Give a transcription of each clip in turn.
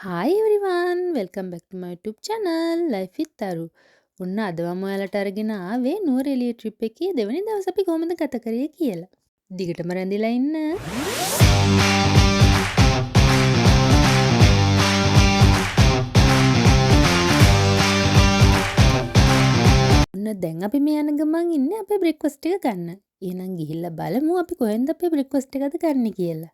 Hi everyone welcome back to my YouTube channel life with Tharu. ඔන්න අද මම ඔයාලට අරගෙන ආවේ නුවරඑළිය ට්‍රිප් එකේ දෙවෙනි දවස් අපි කොහොමද ගත කරේ කියලා. දිගටම රැඳිලා ඉන්න. ඔන්න දැන් අපි මේ යන ගමන් ඉන්නේ අපේ බ්‍රේක්ෆාස්ට් එක ගන්න. එහෙනම් ගිහිල්ලා බලමු අපි කොහෙන්ද අපේ බ්‍රේක්ෆාස්ට් එක අද ගන්න කියලා.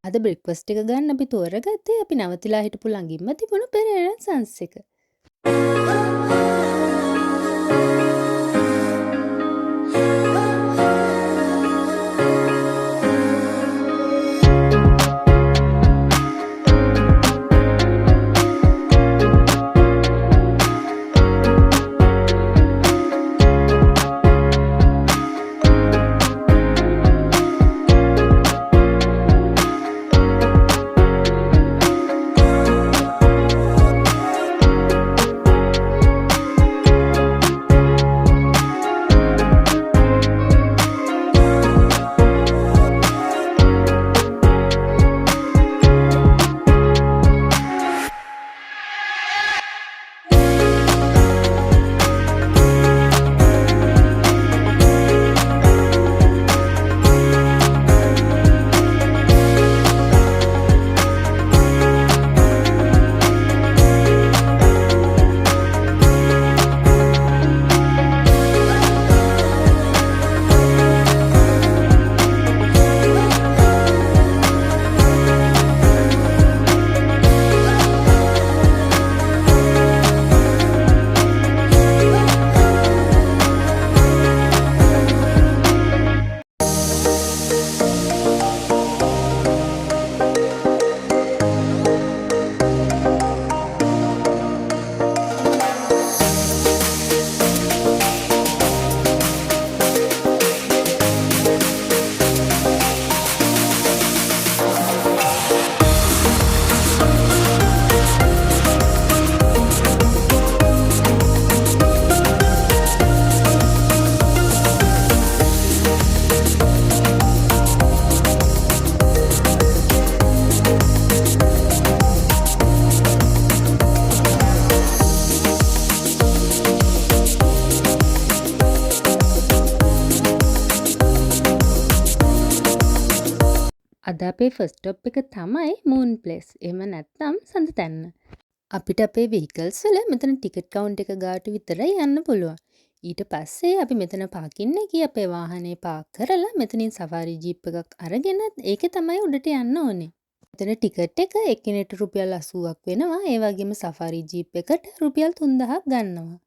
අද බ්‍රේක්ෆාස්ට් එක ගන්න අපි තෝරගත්තේ අපි නවතිලා හිටපු ළඟින්ම තිබුණු පෙරේරා සන්ස් එක. අද අපේ ෆස්ට් ස්ටොප් එක තමයි මූන් ප්ලේස්. එහෙම නැත්නම් සඳ තැන්න. අපිට අපේ වෙහිකල්ස් වල මෙතන ටිකට් කවුන්ටර් එක ගාට විතරයි යන්න පුළුවන්. ඊට පස්සේ අපි මෙතන පාකින් එකේ අපේ වාහනේ පාක් කරලා මෙතනින් සෆාරි ජීප් එකක් අරගෙන ඒකේ තමයි උඩට යන්න ඕනේ. මෙතන ටිකට් එක එක්කෙනෙකුට රුපියල් 80ක් වෙනවා. ඒ වගේම සෆාරි ජීප් එකට රුපියල් 3000ක් ගන්නවා.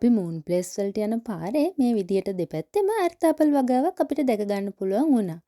අපි මූන් ප්ලේස් වලට යන පාරේ මේ විදියට දෙපැත්තෙම අර්තාපල් වගාවක් අපිට දැක ගන්න පුළුවන් වුණා.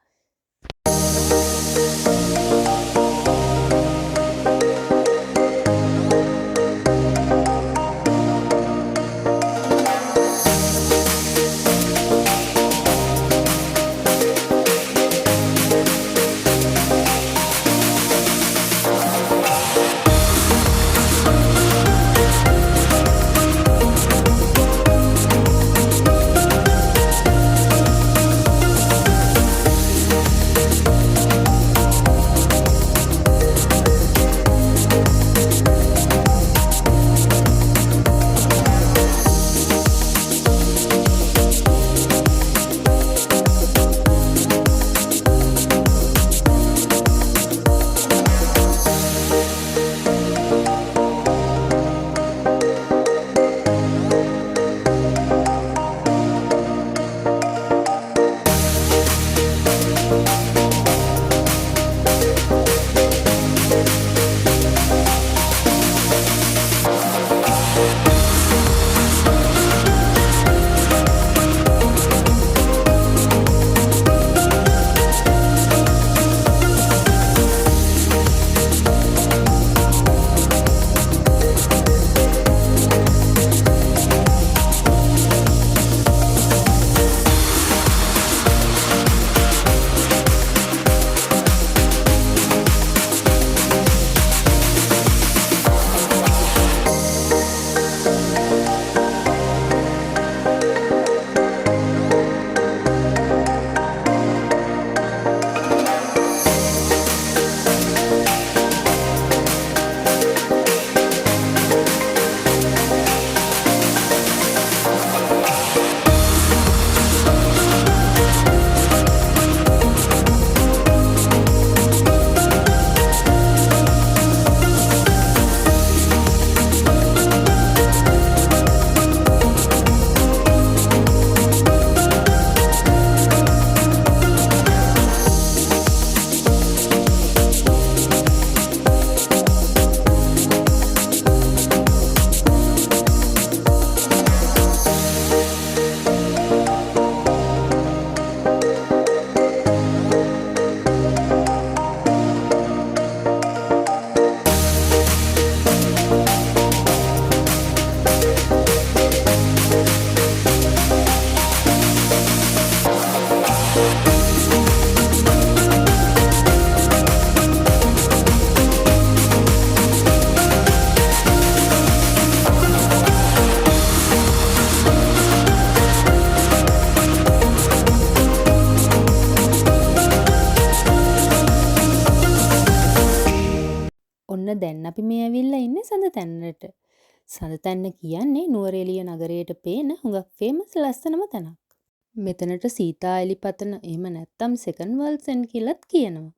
ඔන්න දැන් අපි මේ ඇවිල්ලා ඉන්නේ සඳතැන්නට. සඳතැන්න කියන්නේ නුවරඑළිය නගරයට පේන හුඟක් ෆේමස් ලස්සනම තැනක්. මෙතනට සීතා එලිපතන එහෙම නැත්තම් සෙකන්ඩ් වර්ල්ඩ් සෙන්ට් කියලාත් කියනවා.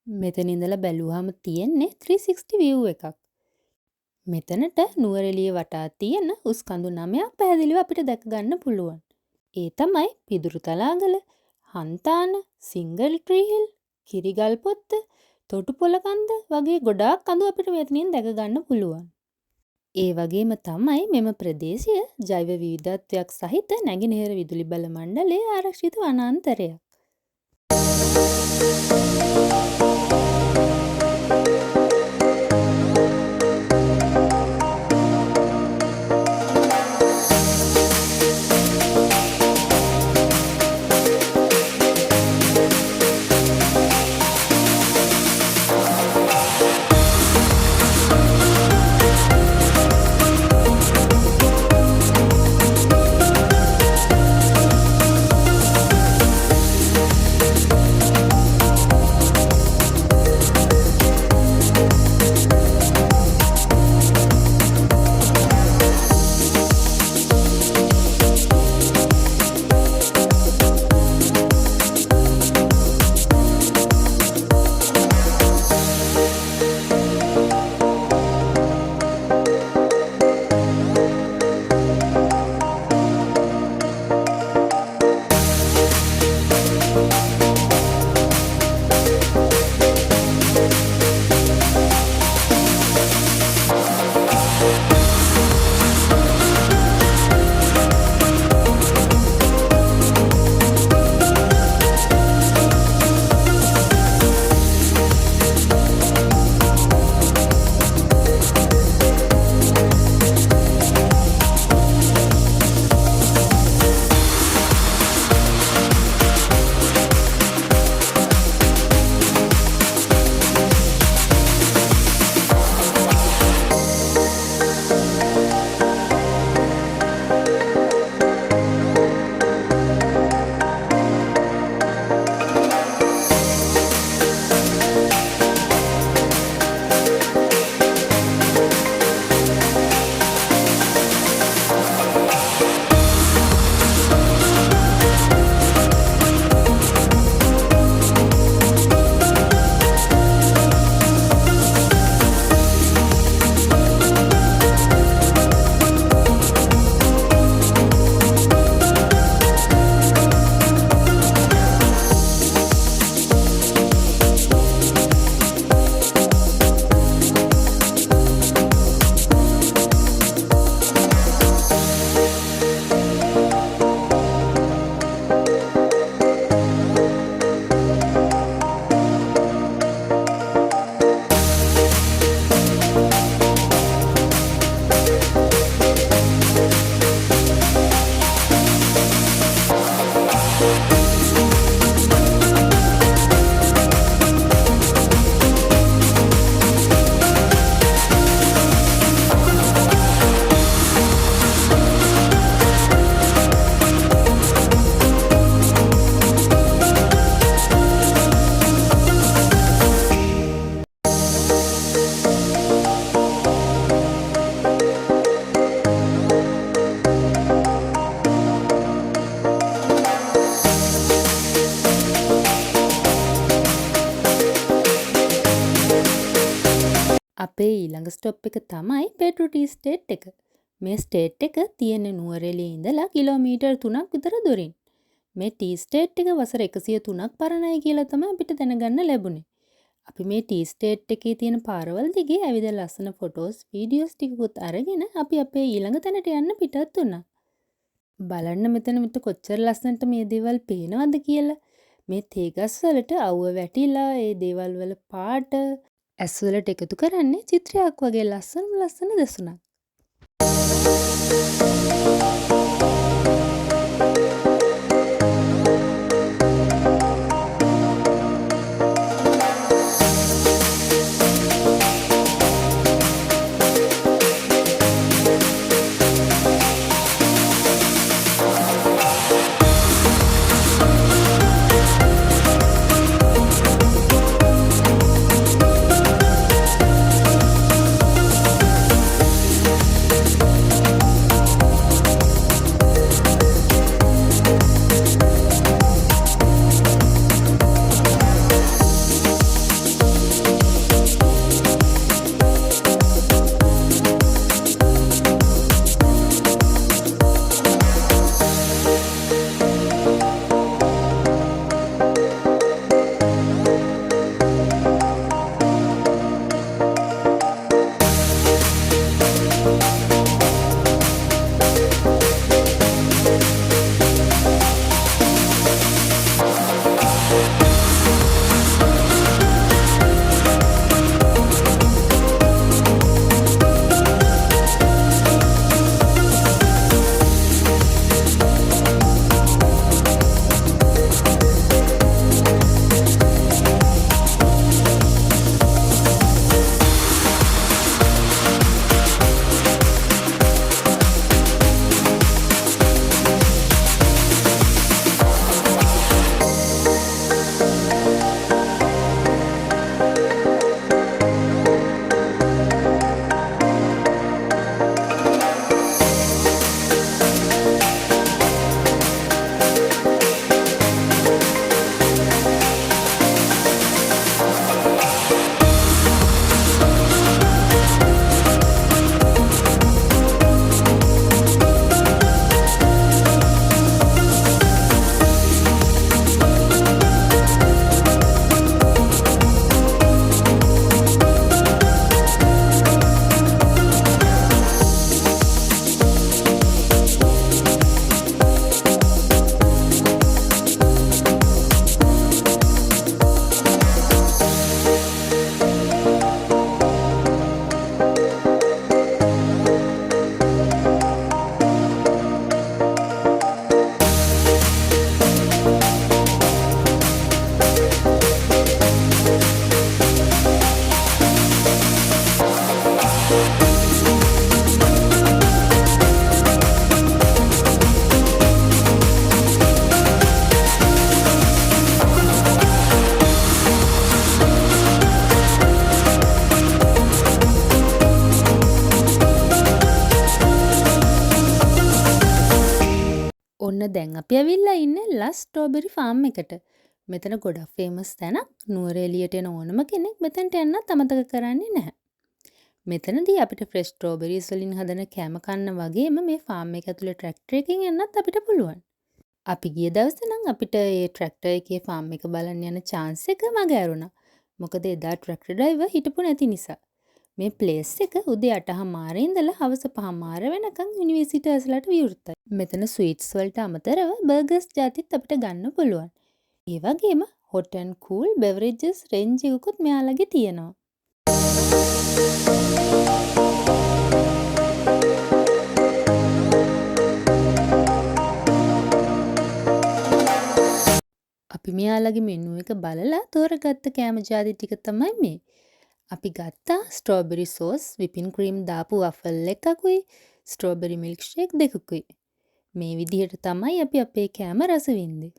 මෙතන ඉඳලා බැලුවාම තියෙන්නේ 360 view එකක්. මෙතනට නුවරඑළිය වටා තියෙන උස් කඳු 9ක් පැහැදිලිව අපිට දැක ගන්න පුළුවන්. ඒ තමයි පිදුරු තලාගල, හන්තාන, සිංගල් ට්‍රී හිල්, කිරිගල්පොත්ත, තොටුපොළ කන්ද වගේ ගොඩාක් කඳු අපිට මෙතනින් දැක ගන්න පුළුවන්. ඒ වගේම තමයි මෙම ප්‍රදේශය ජෛව විවිධත්වයක් සහිත නැගෙනහිර විදුලි බල මණ්ඩලයේ ආරක්ෂිත වනාන්තරයක්. අපේ ඊළඟ ස්ටොප් එක තමයි පෙඩ්‍රෝ ටී ස්ටේට් එක. මේ ස්ටේට් එක තියෙන්නේ නුවරඑළියේ ඉඳලා කිලෝමීටර් 3ක් විතර දුරින්. මේ ටී ස්ටේට් එක වසර 103ක් පරණයි කියලා තමයි අපිට දැනගන්න ලැබුණේ. අපි මේ ටී ස්ටේට් එකේ තියෙන පාරවල් දිගේ ඇවිදලා ලස්සන ෆොටෝස්, වීඩියෝස් ටිකකුත් අරගෙන අපි අපේ ඊළඟ තැනට යන්න පිටත් වුණා. බලන්න මෙතන කොච්චර ලස්සනට මේ දේවල් පේනවද කියලා. මේ තේ ගස් වලට අවුව වැටිලා ඒ දේවල් වල පාට ඇස් වලට එකතු කරන්නේ චිත්‍රයක් වගේ ලස්සන දසුණක්. ඔන්න දැන් අපි ඇවිල්ලා ඉන්නේ ලස් ස්ට්‍රෝබෙරි ෆාම් එකට. මෙතන ගොඩක් ෆේමස් තැනක්. නුවරඑළියට එන ඕනම කෙනෙක් මෙතනට යන්නත් අමතක කරන්නේ නැහැ. මෙතනදී අපිට ෆ්‍රෙෂ් ස්ට්‍රෝබෙරිස් වලින් හදන කෑම කන්න වගේම මේ ෆාම් එක ඇතුලේ ට්‍රැක්ටර් එකකින් යන්නත් අපිට පුළුවන්. අපි ගිය දවසේ නම් අපිට මේ ට්‍රැක්ටර් එකේ ෆාම් එක බලන්න යන chance එක මග ඇරුණා. මොකද එදා ට්‍රැක්ටර් ඩ්‍රයිවර් හිටපු නැති නිසා. මේ ප්ලේස් එක උදේ 8:00 ඉඳලා හවස 5:00 වෙනකන් යුනිවර්සිටර්ස්ලාට විවෘතයි. මෙතන ස්වීට්ස් වලට අමතරව බර්ගර්ස් ජාතිත් අපිට ගන්න පුළුවන්. ඒ වගේම hot and cool beverages range එකකුත් මෙයාලගේ තියෙනවා. අපි මෙයාලගේ මෙනු එක බලලා තෝරගත්ත කෑම ජාති ටික තමයි මේ. අපි ගත්තා ස්ට්‍රෝබෙරි සෝස්, විපින් ක්‍රීම් දාපු වෆල් එකකුයි, ස්ට්‍රෝබෙරි මිල්ක් ෂේක් දෙකකුයි. මේ විදිහට තමයි අපි අපේ කෑම රස වින්දේ.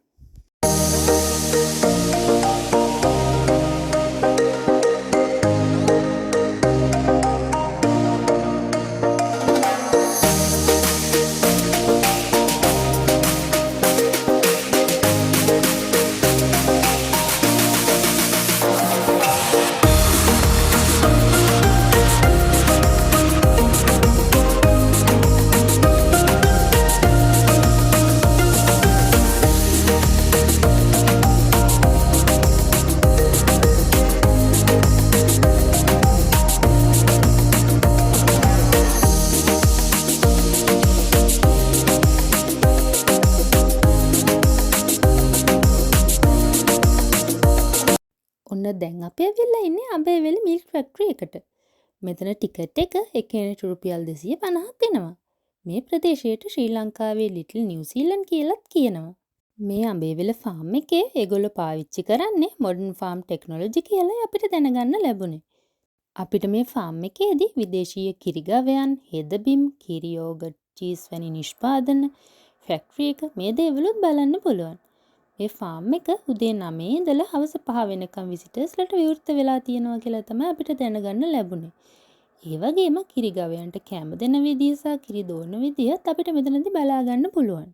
දැන් අපි ඇවිල්ලා ඉන්නේ අබේවැලි මිල්ක් ෆැක්ටරි එකට. මෙතන ටිකට් එක එක්කෙනෙකුට රුපියල් 250ක් දෙනවා. මේ ප්‍රදේශයට ශ්‍රී ලංකාවේ ලිටල් නිව්සීලන්ඩ් කියලාත් කියනවා. මේ අඹේවැල ෆාම් එකේ ඒගොල්ලෝ පාවිච්චි කරන්නේ මොඩර්න් ෆාම් ටෙක්නොලොජි කියලා අපිට දැනගන්න ලැබුණේ. අපිට මේ ෆාම් එකේදී විදේශීය කිරිගවයන්, හෙදබිම්, කිරි යෝගට්, චීස් වැනි නිෂ්පාදන, ෆැක්ටරි එක මේ දේවලුත් බලන්න පුළුවන්. මේ ෆාම් එක උදේ 9 ඉඳලා හවස 5 වෙනකම් විසිටර්ස්ලට විවෘත වෙලා තියෙනවා කියලා තමයි අපිට දැනගන්න ලැබුණේ. ඒ වගේම කිරිගවයන්ට කැම දෙන විදිය සහ කිරි දෝන විදියත් අපිට මෙතනදී බලා ගන්න පුළුවන්.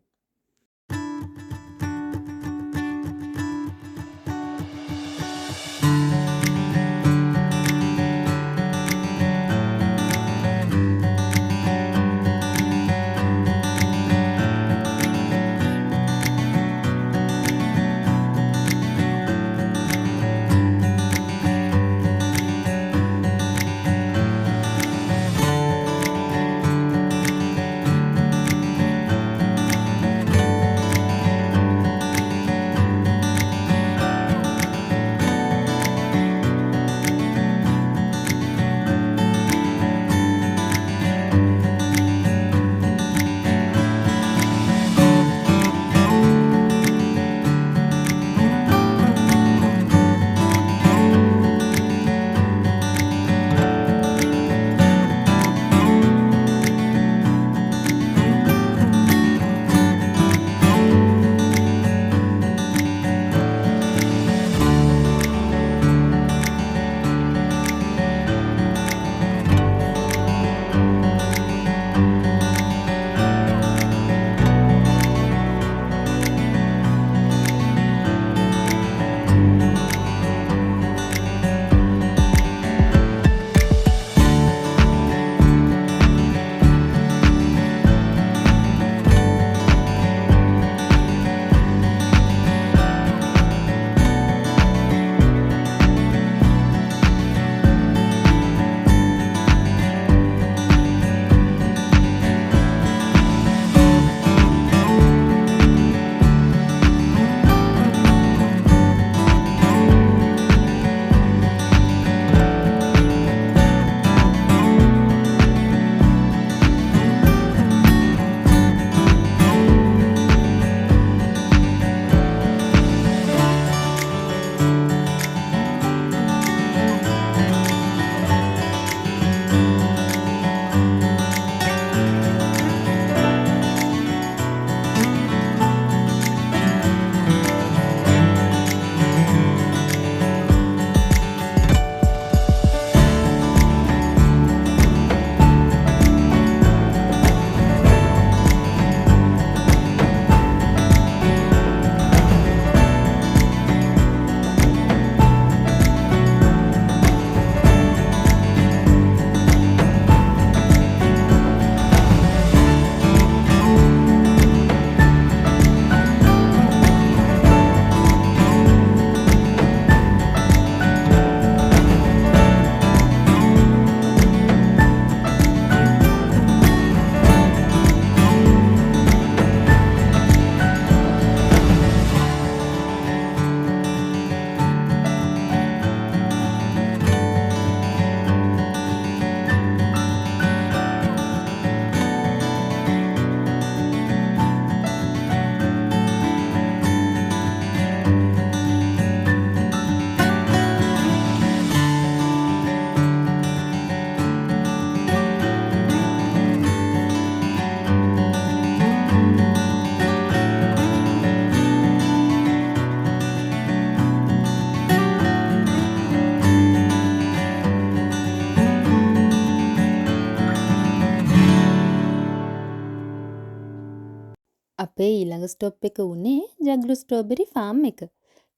අපේ ඊළඟ ස්ටොප් එක වුණේ ජග්ලු ස්ට්‍රෝබෙරි ෆාම් එක.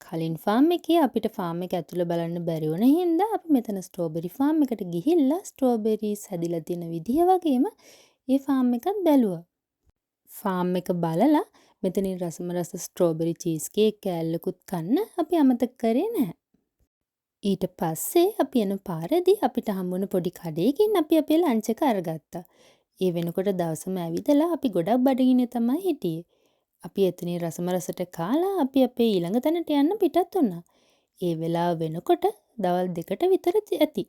කලින් ෆාම් එකේ අපිට ෆාම් එක ඇතුළේ බලන්න බැරි වුණ හින්දා අපි මෙතන ස්ට්‍රෝබෙරි ෆාම් එකට ගිහිල්ලා ස්ට්‍රෝබෙරිස් හැදිලා තියෙන විදිය වගේම ඒ ෆාම් එකත් බැලුවා. ෆාම් එක බලලා මෙතනින් රස ස්ට්‍රෝබෙරි චීස් කේක් කෑල්ලකුත් කන්න අපි අමතක කරේ නැහැ. ඊට පස්සේ අපි යන පාරේදී අපිට හම්බුණ පොඩි කඩේකින් අපි අපේ ලන්ච් එක අරගත්තා. ඒ වෙනකොට දවසම ඇවිදලා අපි ගොඩක් බඩගින්නේ තමයි හිටියේ. අපි එතනින් රසට කාලා අපි අපේ ඊළඟ තැනට යන්න පිටත් වුණා. ඒ වෙලාව වෙනකොට දවල් 2ට විතර ඇති.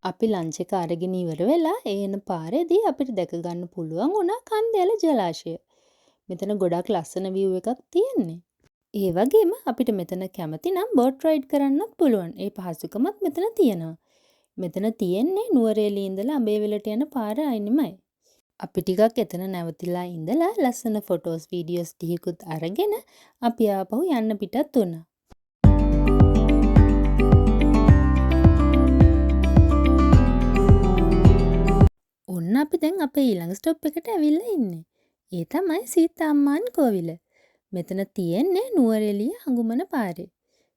අපි ලන්ච් එක අරගෙන ඉවර වෙලා එන පාරේදී අපිට දැක ගන්න පුළුවන් වුණා කන්දේල ජලාශය. මෙතන ගොඩක් ලස්සන view එකක් තියෙන්නේ. ඒ වගේම අපිට මෙතන කැමති නම් බෝට් රයිඩ් කරන්නත් පුළුවන්. ඒ පහසුකමත් මෙතන තියෙනවා. මෙතන තියෙන්නේ නුවරඑළිය ඉඳලා අඹේවලට යන පාර අයිනෙමයි. අපි ටිකක් එතන නැවතිලා ඉඳලා ලස්සන ෆොටෝස් වීඩියෝස් ටිකකුත් අරගෙන අපි ආපහු යන්න පිටත් වුණා. ඔන්න අපි දැන් අපේ ඊළඟ ස්ටොප් එකට ඇවිල්ලා ඉන්නේ. ඒ තමයි සීතාම්මාන් කෝවිල. මෙතන තියෙන්නේ නුවරඑළිය හඟුමන පාරේ.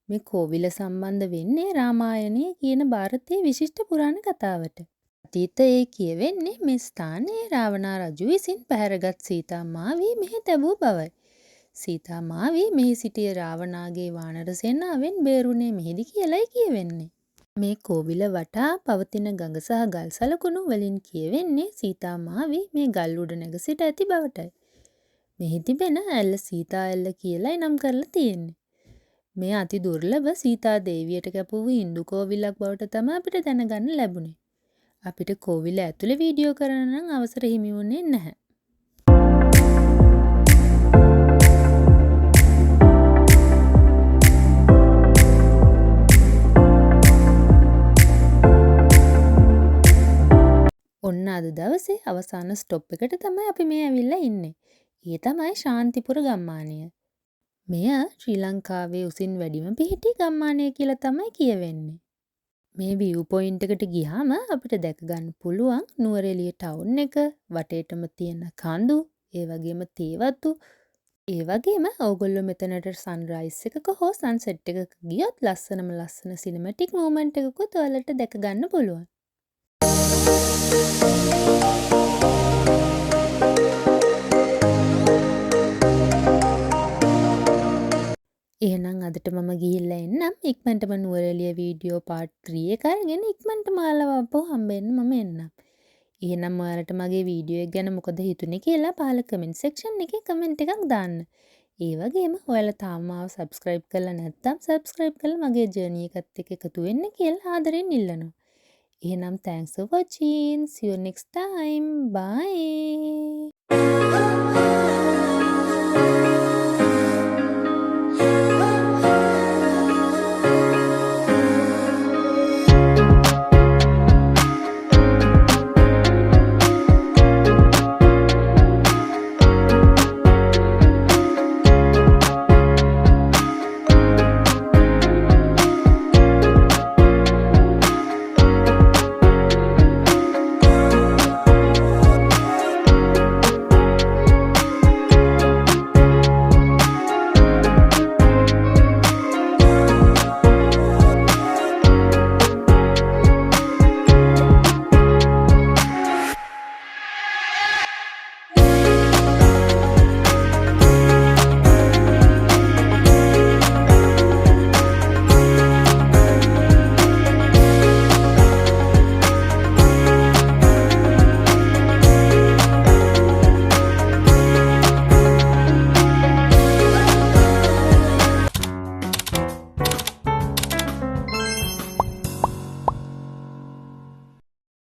මේ කෝවිල සම්බන්ධ වෙන්නේ රාමායනයේ කියන ಭಾರತೀಯ විශිෂ්ට පුරාණ කතාවට. අතීතයේ කියවෙන්නේ මේ ස්ථානයේ රාවණා රජු විසින් පැහැරගත් සීතා මාවී මෙහි තැබූ බවයි. සීතා මාවී මෙහි සිටිය රාවණාගේ වානර සේනාවෙන් බේරුණේ මෙහිදී කියලයි කියවෙන්නේ. මේ කෝවිල වටා පවතින ගඟ සහ ගල් සලකුණු වලින් කියවෙන්නේ සීතා මාවී මේ ගල් උඩ නැග සිට ඇති බවටයි. මෙහි තිබෙන ඇල්ල සීතා ඇල්ල කියලායි නම් කරලා තියෙන්නේ. මේ අති දුර්ලභ සීතා දේවියට කැප වූ හින්දු කෝවිලක් බවට තමයි අපිට දැනගන්න ලැබුණේ. අපිට කෝවිල ඇතුලේ වීඩියෝ කරන්න නම් අවසර හිමි වුණේ නැහැ. ඔන්න අද දවසේ අවසාන ස්ටොප් එකට තමයි අපි මේ ඇවිල්ලා ඉන්නේ. ඒ තමයි ශාන්තිපුර ගම්මානය. මෙය ශ්‍රී ලංකාවේ උසින් වැඩිම පිහිටි ගම්මානය කියලා තමයි කියවෙන්නේ. මේ view point එකට ගියාම අපිට දැක ගන්න පුළුවන් නුවරඑළිය ටවුන් එක, වටේටම තියෙන කඳු, ඒ වගේම තේවතු, ඒ වගේම ඕගොල්ලෝ මෙතනට සන්රයිස් එකක හෝ සන්සෙට් එකක ගියොත් ලස්සන සිනමැටික් මූමන්ට් එකකුත් ඔයාලට දැක ගන්න පුළුවන්. එහෙනම් අදට මම ගිහිල්ලා එන්නම්. ඉක්මනටම නුවරඑළිය වීඩියෝ පාර්ට් 3 එක අරගෙන ඉක්මනටම ආලවප්පෝ හම්බෙන්න මම එන්නම්. එහෙනම් ඔයාලට මගේ වීඩියෝ එක ගැන මොකද හිතුනේ කියලා පහල කමෙන්ට් සෙක්ෂන් එකේ කමෙන්ට් එකක් දාන්න. ඒ වගේම ඔයාලා තාම මාව සබ්ස්ක්‍රයිබ් කරලා නැත්නම් සබ්ස්ක්‍රයිබ් කරලා මගේ ජර්නි එකත් එක්ක එකතු වෙන්න කියලා ආදරෙන් ඉල්ලනවා. එහෙනම් thanks for watching. See you next time. Bye.